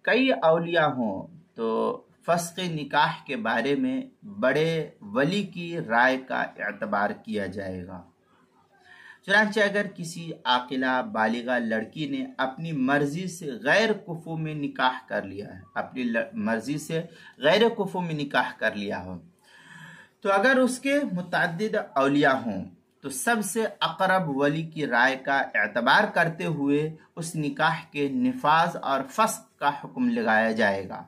کئی اولیاء ہوں تو فسخ نکاح کے بارے میں بڑے ولی کی رائے کا اعتبار کیا جائے گا۔ چنانچہ اگر کسی عاقلہ بالغہ لڑکی نے اپنی مرضی سے غیر کفو میں نکاح کر لیا ہے، اپنی مرضی سے غیر کفو میں نکاح کر لیا ہو، تو اگر اس کے متعدد اولیاء ہوں تو سب سے اقرب ولی کی رائے کا اعتبار کرتے ہوئے اس نکاح کے نفاذ اور فسخ کا حکم لگایا جائے گا۔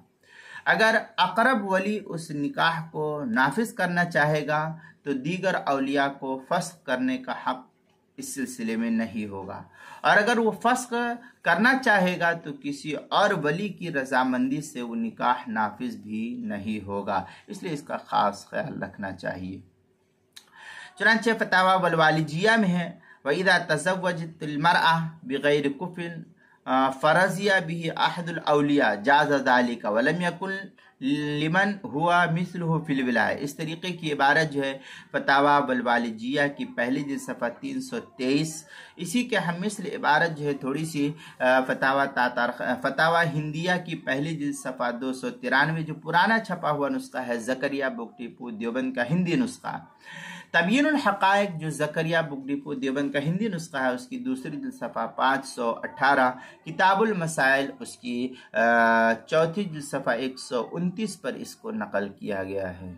اگر اقرب ولی اس نکاح کو نافذ کرنا چاہے گا تو دیگر اولیاء کو فسخ کرنے کا حق اس سلسلے میں نہیں ہوگا، اور اگر وہ فسخ کرنا چاہے گا تو کسی اور ولی کی رضامندی سے وہ نکاح نافذ بھی نہیں ہوگا، اس لیے اس کا خاص خیال رکھنا چاہیے۔ چنانچہ فتاوی والوالجیہ میں ہے وَإِذَا تَزَوَّجَتِ الْمَرْأَةُ بِغَيْرِ كُفْءٍ فَرَضِيَ بِهِ أَحَدُ الْأَوْلِيَاءِ جَازَ ذَلِكَ وَلَمْ يَكُنْ لِمَنْ هُوَ مِثْلُهُ فِي الْوِلَایَةِ۔ اس طریقے کی عبارت جو ہے فتاوی والوالجیہ کی پہلی جلد صفحہ 323، اسی کے ہم مثل عبارت جو ہے تھوڑی سی فتاوی ہندیہ کی پہلی جلد صفحہ 293 جو پرانا چھپا ہوا نسخہ ہے زکریا بک ڈپو دیوبند کا ہندی نسخہ، تبیین الحقائق جو زکریا بک ڈپو دیوبند کا ہندی نسخہ ہے اس کی دوسری جلد صفحہ 518، کتاب المسائل اس کی چوتھی جلد صفحہ 129 پر اس کو نقل کیا گیا ہے۔